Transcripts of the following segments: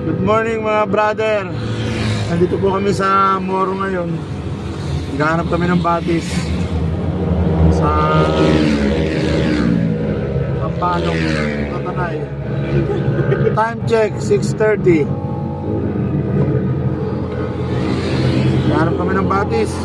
Good morning mga brother. Nandito po kami sa Moro ngayon. Naghahanap kami ng batis sa Pampanong Tatanay. Time check 6:30. Naghahanap kami ng batis.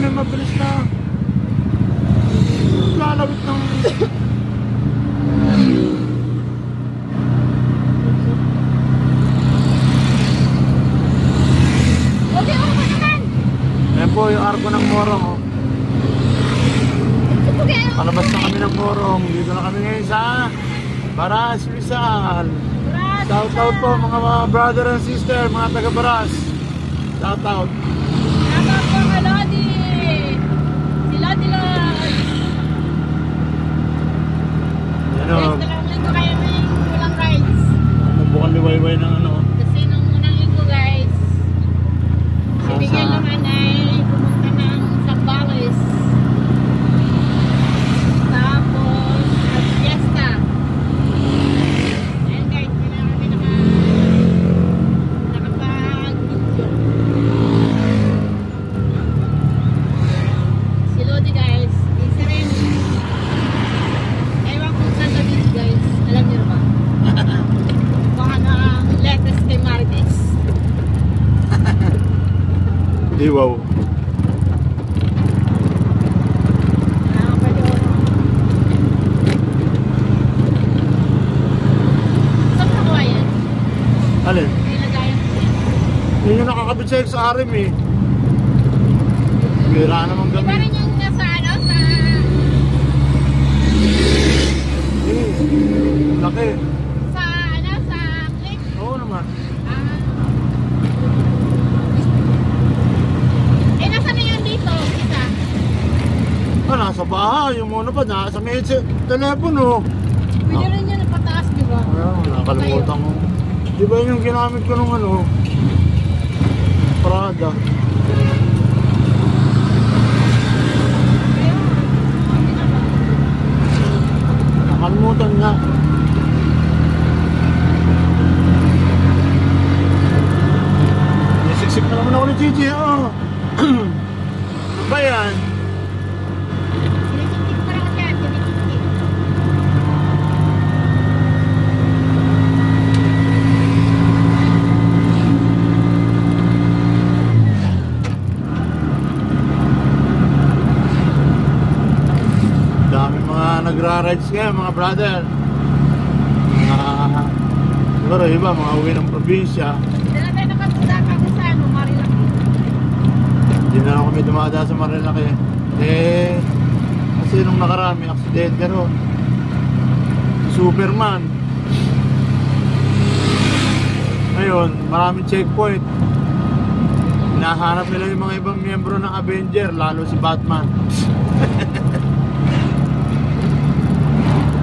May mabilis na lalawit ng ayan po yung arko ng Morong. Palabas na kami ng Morong. Dito na kami ngayon sa Baras, Rizal. Shout out po mga brother and sister, mga taga Baras. Shout out. Bukan liwayway ng ano. Kasi nung unang linggo guys, sinigyan naman ay pumunta ng Sambales. Tapos fiesta. Ayan guys, kailangan kami nakapag-video. Si Lodi guys, isa rin. Ewan kung saan na dito guys, alam niyo ba? Baka na latest kay Marites. Wow. Saan nakuha yan? Alin? Nilagayan ko yan. Yun yung nakakabit sa'yo sa arim eh. Bira naman Iba kami. rin yung nasa ano, sa... Laki. Sa ano, sa click. Oo naman. Nasa na yan dito? Isa. Nasa bahay. Yung muna pa nasa may telepono. Pwede rin yan napataas, di ba? Nakalimutan ko. Di ba yung ginamit ko nung ano? Prada. Nakalimutan nga. Nasiksik na naman ako ni Gigi. Ano ba yan? Sinisikip ko lang yan, sinisikip. Dami mga nagra-rides ngayon mga brother. Siguro iba mga uwi ng probinsya. Hindi na tayo nakapunta kami sa ano, Marilaki. Hindi na lang kami dumada sa Marilaki. Kasi nung nakarami aksidente ron. Superman. Ngayon maraming checkpoint. Hinahanap nila yung mga ibang miyembro ng Avenger, lalo si Batman.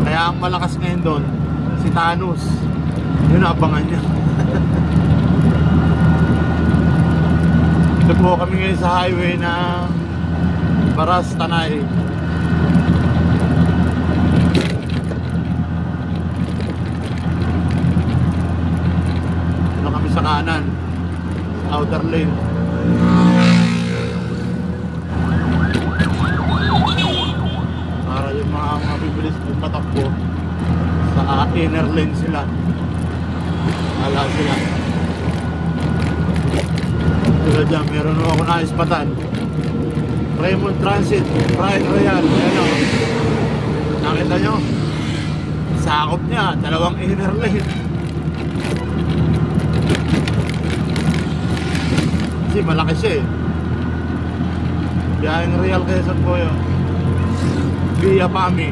Kaya ang malakas ngayon doon si Thanos. Yun abangan niya. Ito po kami ngayon sa highway na Baras, Tanay. Ito kami sa kanan, sa outer lane. Para yung mga bibilis patakbo sa inner lane sila. Wala sila. Sila dyan, meron ako naispatan. Raymond Transit, Pride Royal. Ayan o. Nakita nyo? Sakop niya, dalawang inner lane. Kasi malaki siya eh. Biyaheng Real Quezon po yun. Via Pami.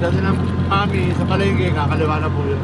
kasi ng mami sa palengke, kakaliwa na po yun.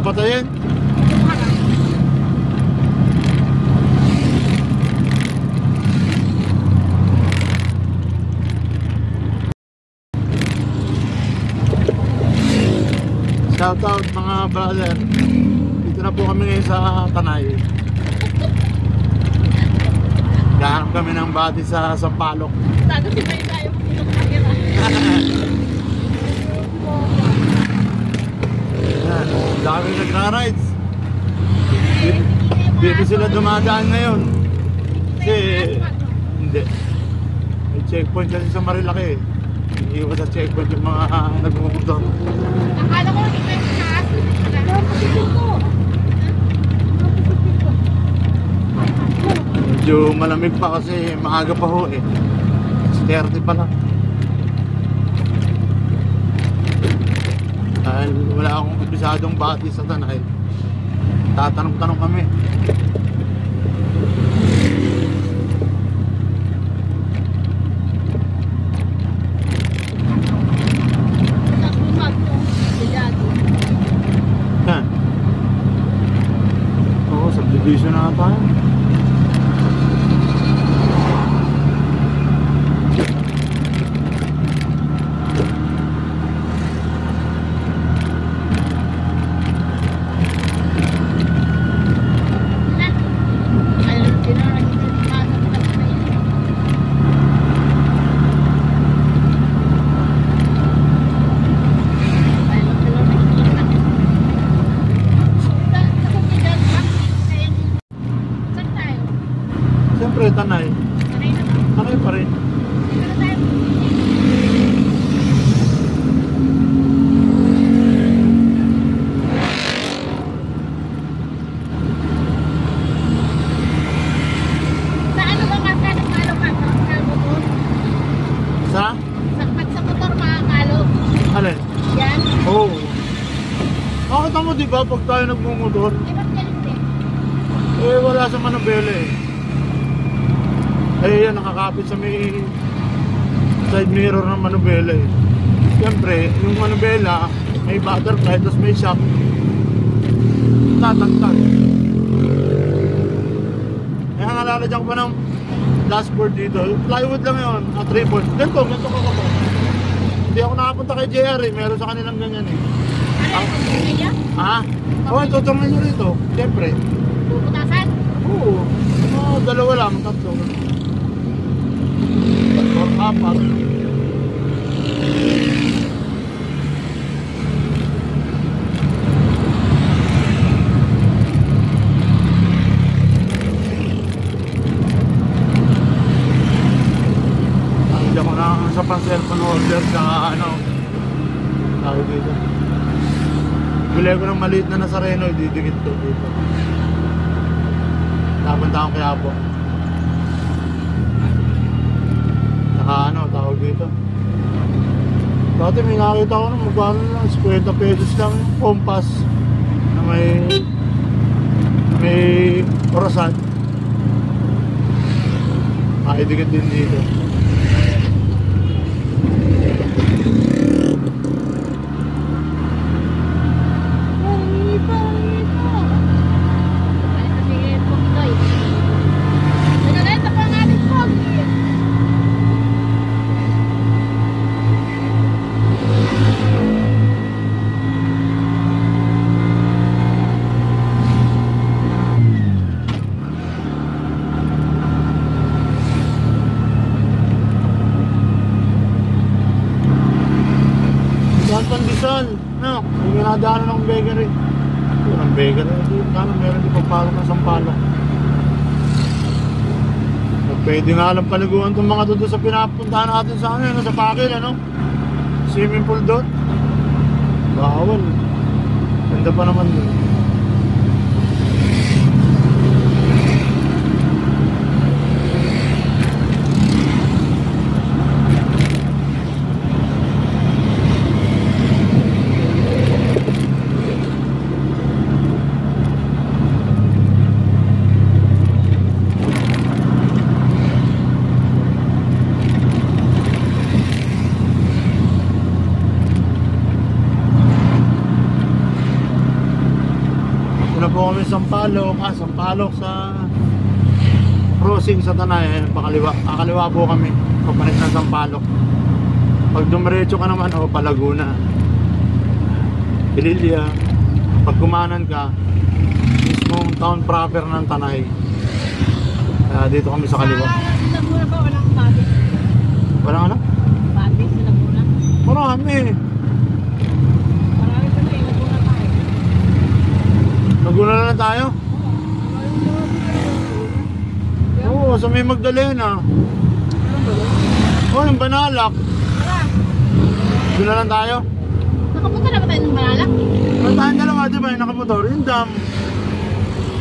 Patayin. Shout out mga brother. Dito na po kami ngayon sa Tanay. Gahanap kami ng bati sa Sampaloc. Tago si May tayo ng camera. Dami nagra-rides. Dito sila dumadaan ngayon. Kasi hindi. May checkpoint kasi sa Marilaki. Iiwas sa checkpoint yung mga nagmumotor. Akala ko hindi kayo taas. Medyo malamig pa kasi maaga pa ho eh. 30 pa lang. Dahil wala akong kumpisadong bati sa Tanay, tatanong-tanong kami. Yan. Oo, subdivision na tayo. Siyempre, Tanay. Tanay pa rin. Sa ano ba makakalo ka? Motor? Sa? Pag sa motor makakalo. Alin? Yan. Oo. Nakita mo diba pag tayo nagmumotor? Eh, ba't galit eh? Eh, wala sa manubela eh. Eh, yan, nakakapit sa may side mirror ng manubela eh. Siyempre, yung manubela, may butterfly, tapos may shock. Tatagtag. Eh, nalalagyan ko pa ng dashboard dito. Plywood lang yun, 3 points. Ganito ko pa. Hindi ako nakapunta kay JR eh, meron sa kanilang ganyan eh. Ano? Kaya? Ha? Oo, tutulungan nyo rito. Siyempre. Puputasan? Oo. Dalawa lang, tatlo. Or apat. Hindi ako na sa pang-cellphone holder sa ano. Tawag dito. Bili ko ng maliit na Nazareno, didikit ko dito. Napunta akong Quiapo. Saka ano, tawag dito. Dati may nakita ko na magkano lang, 50 pesos lang yung compass na may orasan. Makidikit din dito. pandesal. No, yung ginadaanan ng bakery. Walang bakery. Kano meron di pagpalok ng Sampalok. Pwede nga lang paliguan itong mga doon sa pinapuntahan natin sa ano, sa Pakil, ano? Swimming pool doon. Bawal. Ganda pa naman doon. Sampalok sa crossing sa Tanay. Ayan, pakaliwa po kami papanik ng Sampalok. Pag dumiretso ka naman Palaguna, Pililya. Pag kumanan ka mismong town proper ng Tanay. Dito kami sa kaliwa. Sa Laguna ba walang batis? Walang ano? Batis sa Laguna? Marami pa na Laguna tayo. Laguna na lang tayo. Oo, sa may Magdalena. Oh, yung Banalak. Doon na lang tayo. Nakapunta na ba tayo ng Banalak? Tayo dalawa, di ba? Yung nakamotor, yung dam.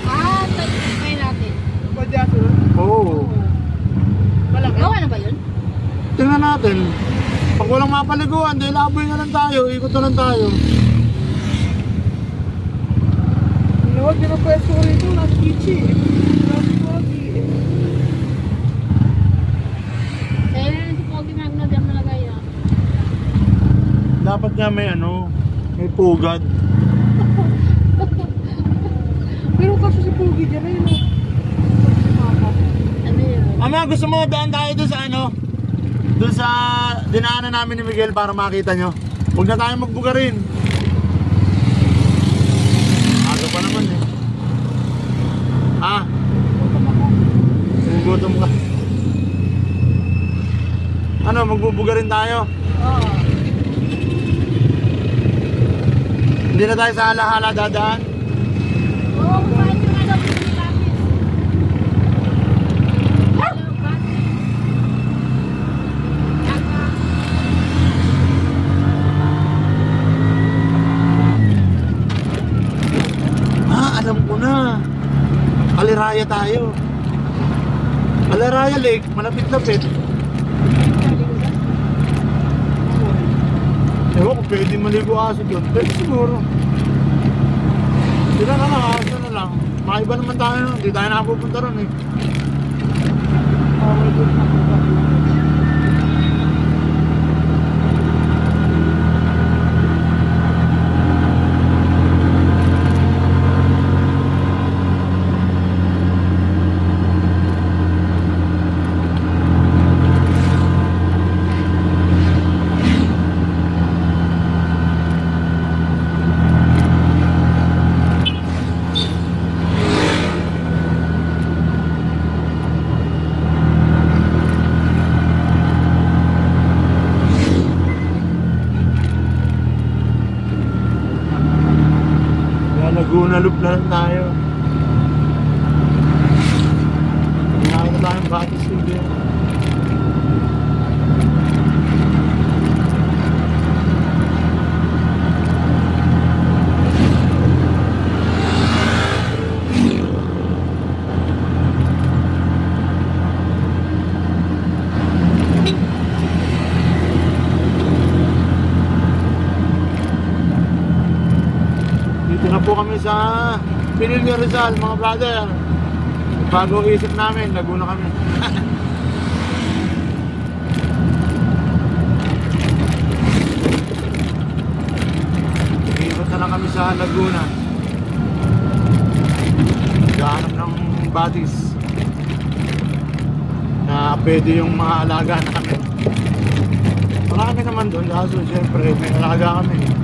Tayo natin. Oo. Gawa na ba yun? Tingnan natin. Pag walang mapaliguan, dahil laboy na lang tayo. Ikot na lang tayo. Huwag na pwesto ko rito, nasa kichi. Dapat nga may may pugad. Pero kasi si Pugi dyan na yun. Ano yun? Ama, gusto mo daan tayo doon sa doon sa dinaanan namin ni Miguel para makita nyo. Huwag na tayo magbugarin. Aga pa naman eh. Gugutom ka. Ano, magbubugarin tayo? Oo. Hindi na tayo sa hala-hala dadaan. Oo, kumain yung batis. Alam ko na. Aliraya tayo. Aliraya Lake, malapit-lapit. Ewan ko, pwede maligo aso doon. Pwede siguro. Sila na lang, aso na lang. Maiba naman tayo, hindi tayo nakapupunta ron eh. Laguna loop na lang tayo. Nakita tayong batis hindi. Po kami sa Pinilyo Rizal, mga brother. Bago isip namin, Laguna kami. Ikot na lang kami sa Laguna. Gahanap ng batis na pwede yung mga alaga namin. Marami naman doon, kaso syempre may alaga kami.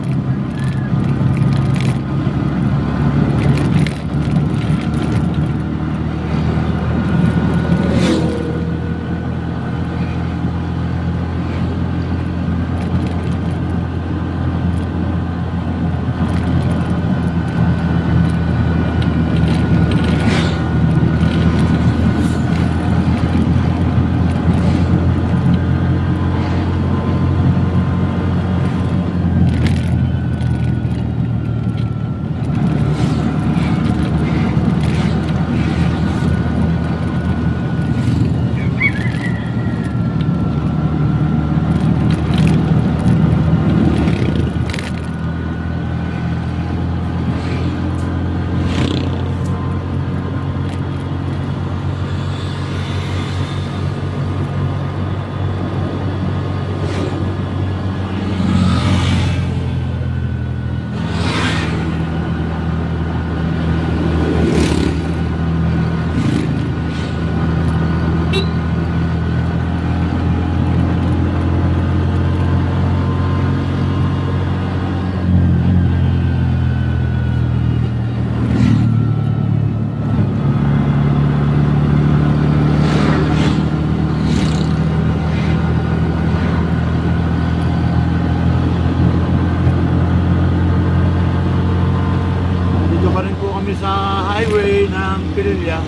Pililya.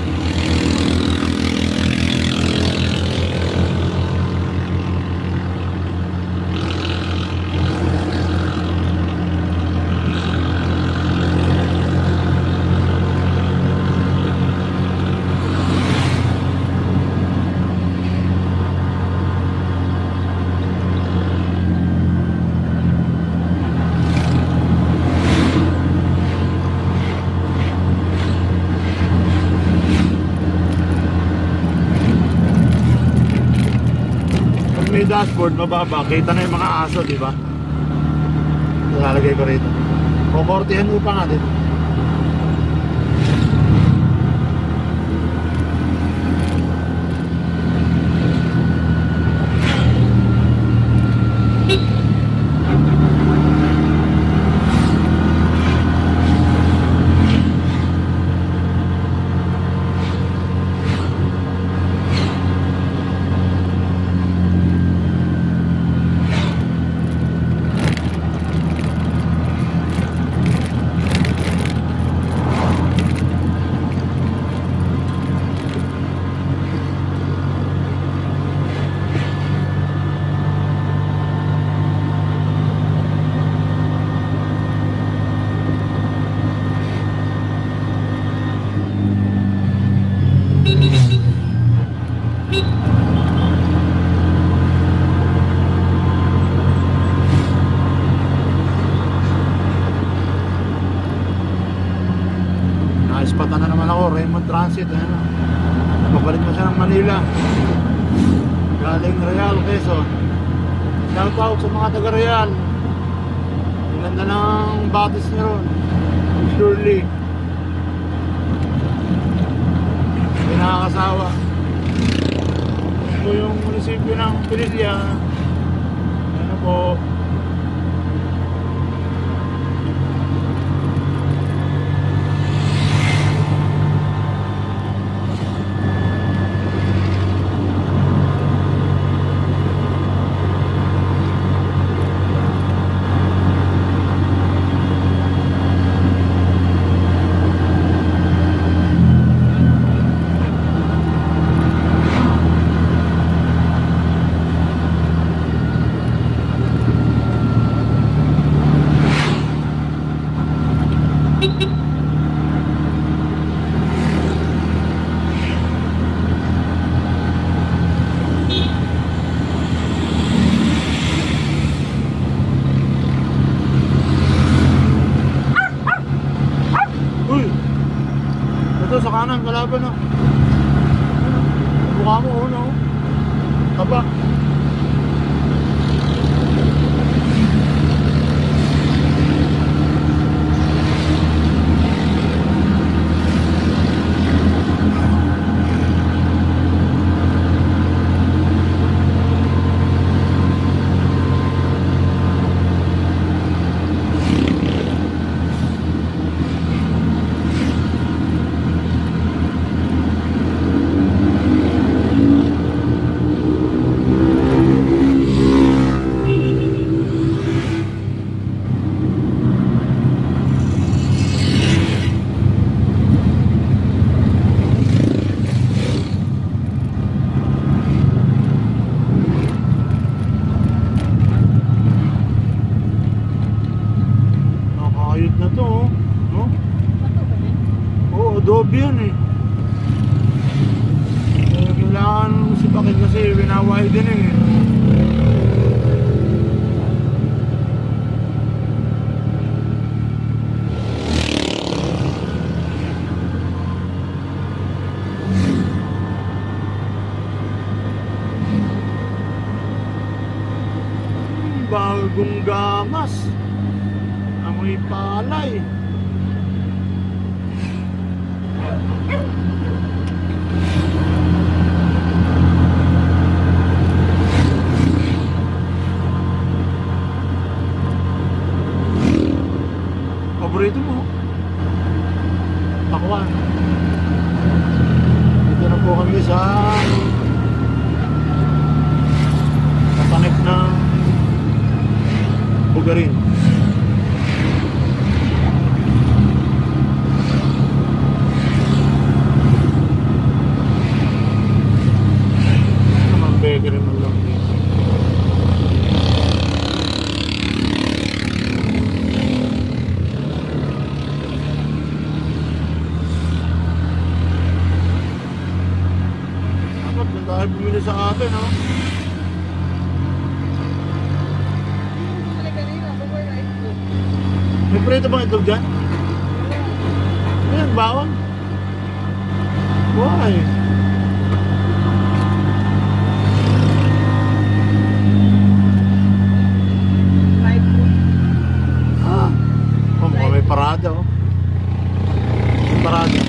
May dashboard mababa, kita na yung mga aso, di ba? Lalagay ko rito. Kukortihan mo pa natin. Naispatan na naman ako, Raymond Transit. Ano? Pabalik mo siya ng Manila. Galing Real, Quezon. Shout out sa mga taga Real. Ang ganda ng batis niya ron. Surely. Hindi nakakasawa. Ito yung munisipyo ng Pililya. Ano po? Ito sa kanan, kalaban na. Mukha mo, no? Taba. Nakakayod na to, oh. No? Oo, adobe yan eh. Kailangan sipakin kasi winawiden eh. Bagong gamas. Amoy palay. Paborito mo? Pakwan. Dito na po kami sa kapanik ng Bugarin. nagkikiriman lang dito. Dapat na tayo bumili sa atin, ha? Kali kanina, before na ito. May preto bang itlog dyan? Ayan, bawang. Why? Live po. Ah. Oh, mukhang may parada, oh. May parada.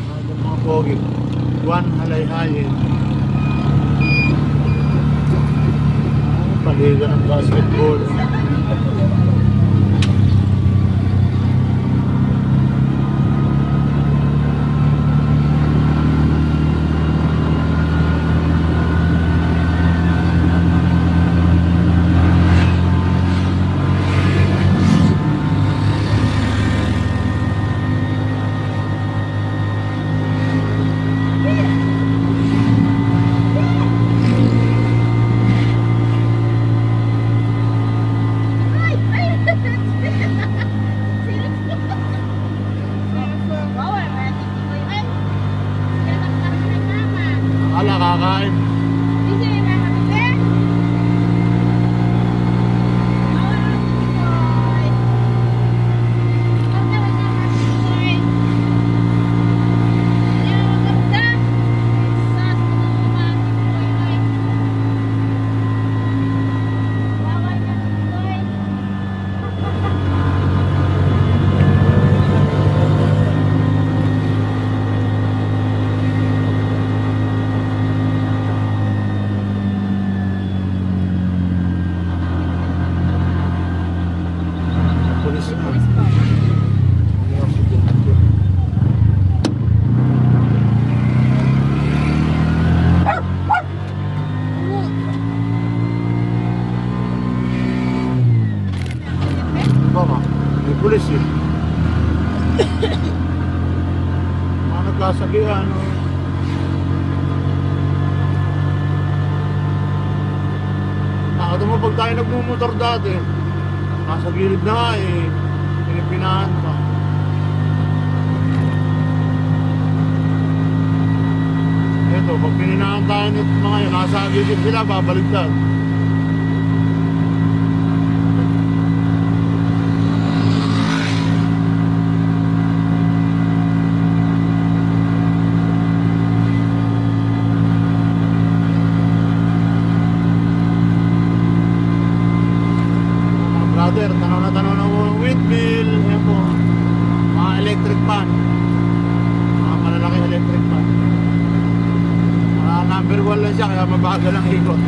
Parada mga pogi. Juan Halayhayin. Paliga ng basketball. Akala kakain. Pulis na. May aksidente. Baka, may pulis eh. Mga nagkasagihan, no? Nakata mo pag tayo nagmumotor dati, nasa gilid na nga eh, pinipinahan pa. Ito, pag pininahan tayo nito mga yun, nasa gilid sila, babaligtad. Brother, tanaw na windmill, ayan po, mga electric fan, mga malalaking electric fan. Number 1 lang siya, kaya mabagal ang ikot.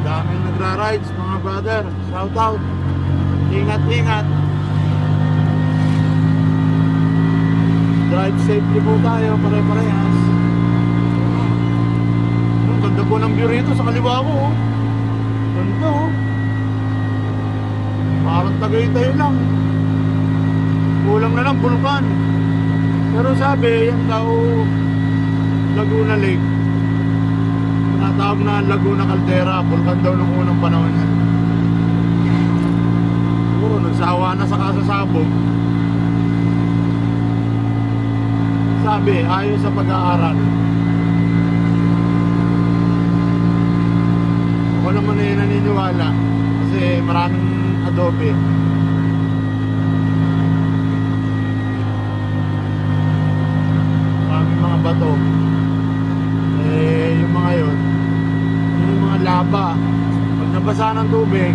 Daming nagra-rides mga brother, shout out, ingat-ingat. Drive safely po tayo, pare-parehas. Ang ganda po ng view rito sa kaliwa ko, oh. Ganda, oh. Parang Tagaytay lang. Kulang na lang bulkan. Pero sabi, yan daw Laguna Lake. Tinatawag na Laguna Caldera, bulkan daw nung unang panahon yan. Siguro nagsawa na sa kasasabog. Sabi, ayon sa pag-aaral. Ako naman eh naniniwala kasi maraming adobe. Maraming mga bato. Yung mga yun, yung mga laba. Pag nabasa ng tubig,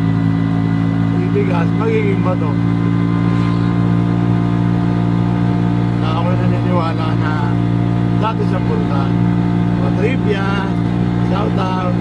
ibigas, magiging bato. Ako naniniwala na dati sa bulkan. O trivia, shout out.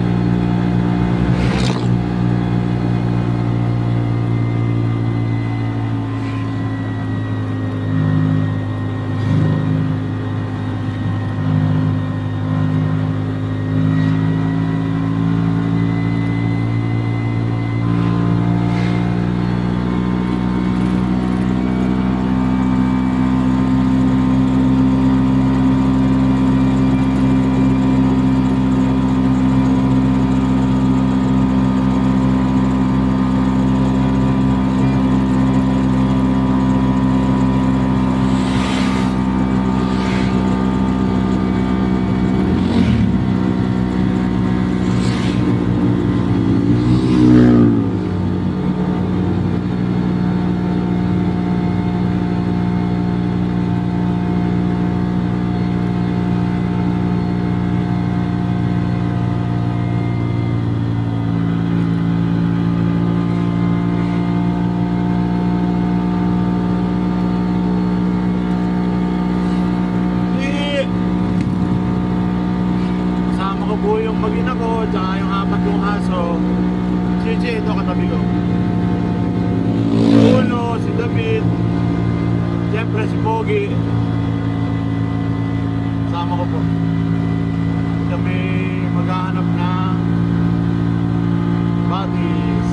Siyempre si Pogi. Kasama ko po. Kami maghahanap ng bodies.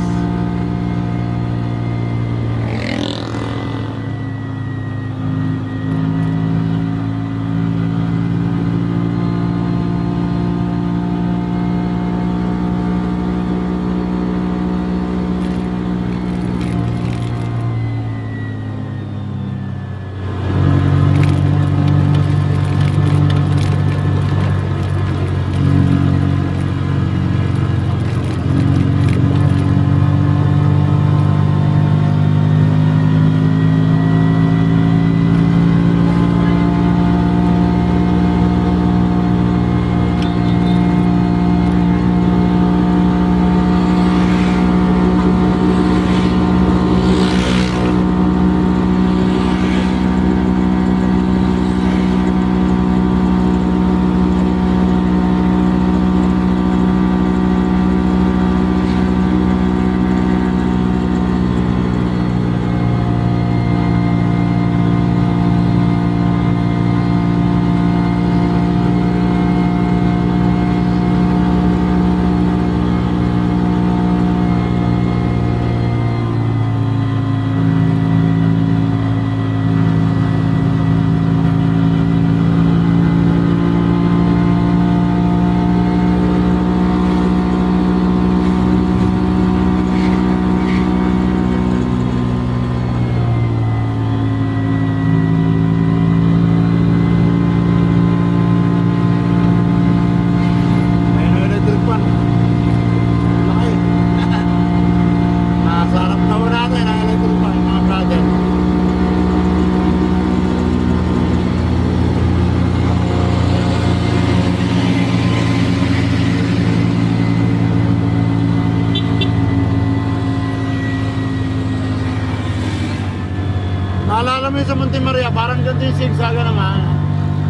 Naalala mo yun sa Monte Maria, parang ganito yung zigzaga naman.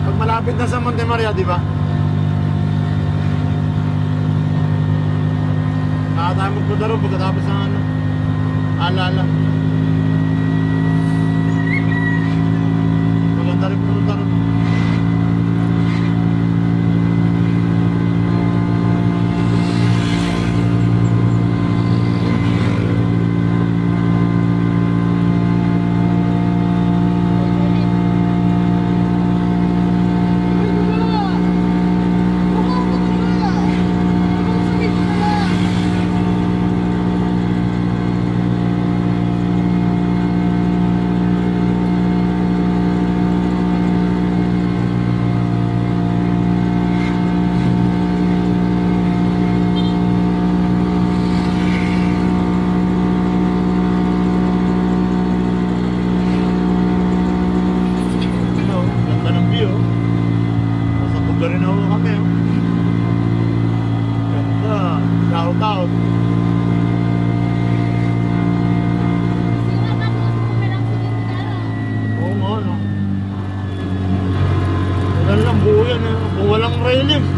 Pag malapit na sa Monte Maria, di ba? Kaya tayo magpunta rin pagkatapos ng ano, Alala. Maganda rin punta rin.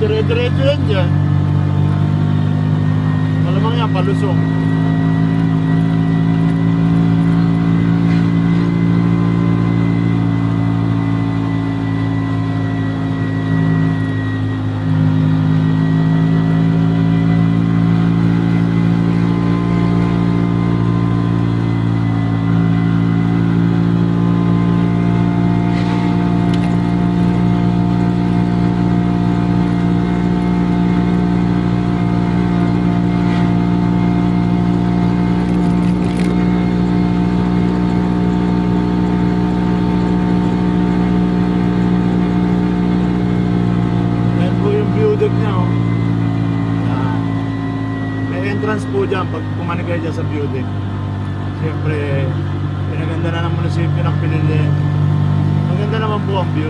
Dire-diretso yan dyan. Malamang yan, palusong. Entrance po dyan pag pumanig kayo dyan sa view deck. Siyempre pinaganda na ng munisipyo ng Pinili. Maganda naman po ang view,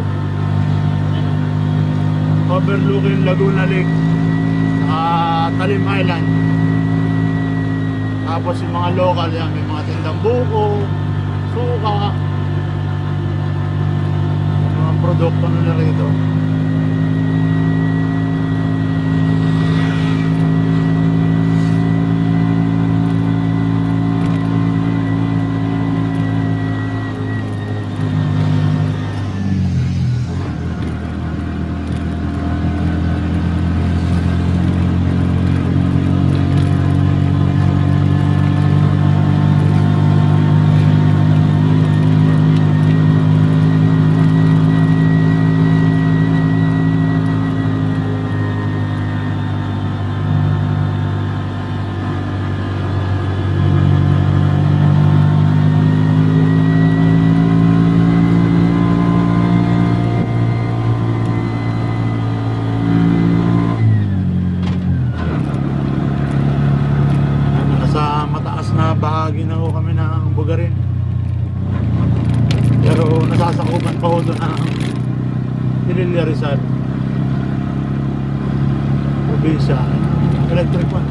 overlooking Laguna Lake, Talim Island. Tapos yung mga local yan, may mga tindang buko, suka, mga produkto nila rito. Pero nasasakupan pa ho doon ng Pililla Rizal. Probinsya. Electric one.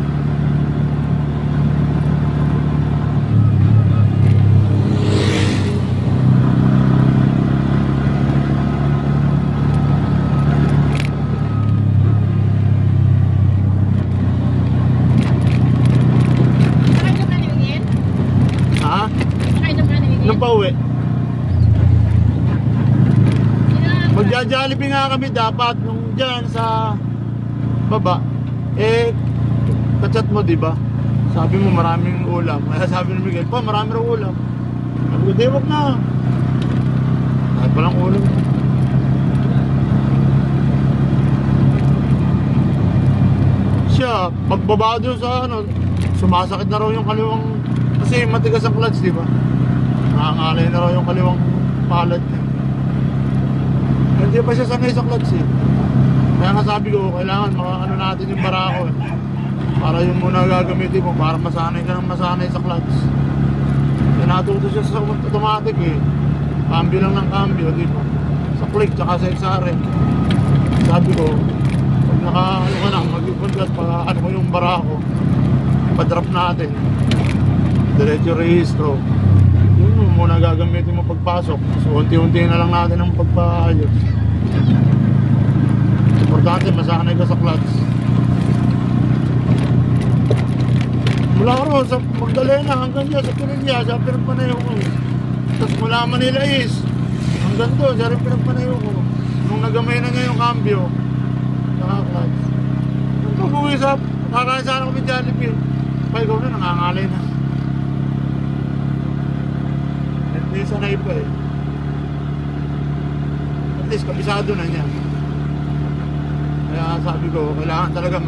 Nung pauwi. Magja-Jollibee nga kami dapat nung dyan sa baba. Eh, kachat mo diba? Sabi mo maraming ulam. Kaya sabi ni Miguel, pa marami raw ulam. Sabi ko, di wag na. Kahit palang ulam. Siya, pagbaba doon sa ano, sumasakit na raw yung kaliwang. Kasi matigas ang clutch, diba? Nakangalay na raw yung kaliwang palad niya. Hindi pa siya sanay sa clutch eh. Kaya nga sabi ko, kailangan ano natin yung barako eh. Para yun muna gagamitin mo, para masanay ka ng masanay sa clutch. Kaya natuto siya sa automatic eh. Cambio lang ng cambio, di ba? Sa click, tsaka sa XRM. Sabi ko, pag ano ka na, mag-ipon ka, ano mo yung barako, pa-drop natin. Diretso rehistro. Yun muna gagamitin mo pagpasok. So unti-unti na lang natin ang pagpaayos. Importante masanay ka sa clutch. Mula ro sa Magdalena hanggang dyan sa Pinilla, sa pinagpanayo ko. Tapos mula Manila East hanggang doon, sa rin pinagpanayo ko. Nung nagamay na nga yung cambio, saka clutch. Nung pag-uwi sa, kakain sana kami Jollibee. Pa ikaw na, nangangalay na. Hindi sanay pa eh. At least kabisado na niya. Kaya sabi ko, kailangan talaga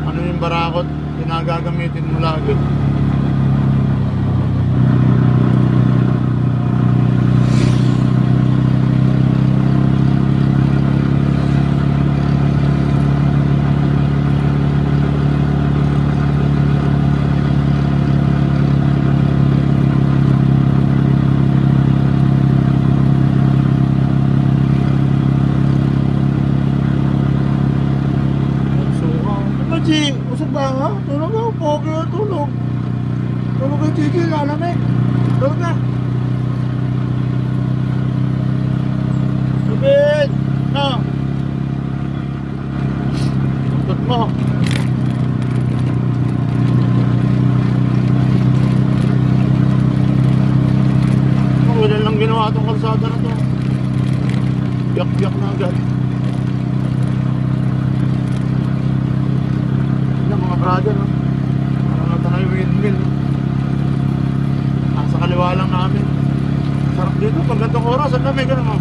ano yung barakot, pinagagamitin mo lagi. Chi, usap ba nga? Tulog ako, pogi na tulog. Tulog kay Chichi, lalamig. Tulog na. Subit! No! Tutot mo. Wala lang ginawa itong kalsada na to. Biyak-biyak na agad. Brother, no? Parang natanay windmill, no? Nasa kaliwa lang namin. Sarap dito, pag gantong oras, ang lamig, ano mo?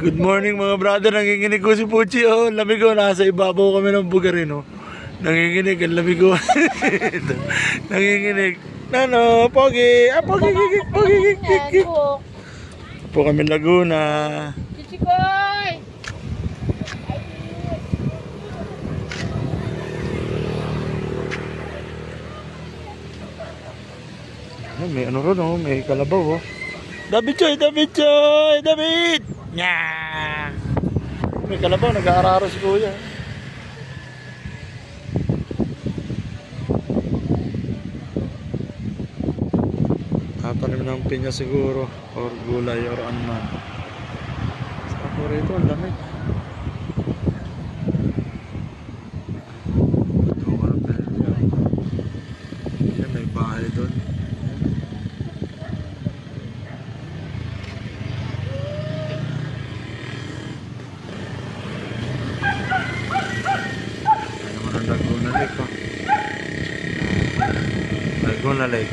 Good morning mga brother, nanginginig ko si Puchi, oh. Lamig ko, nasa ibabaw kami ng bugarin, oh. Nanginginig, ang lamig ko. Nanginginig. Nano, pogi, pogi, pogi. Po kami Laguna. Chichikoy! May ano ron, oh, may kalabaw, oh. David Choy, David Choy, David! Nya! May kalabaw, nag-aararo si kuya. Tatanim ng pinya siguro, or gulay, or ano man. Sa ako rito, ang lamig. May bahay doon. Laguna Lake, oh. Laguna Lake.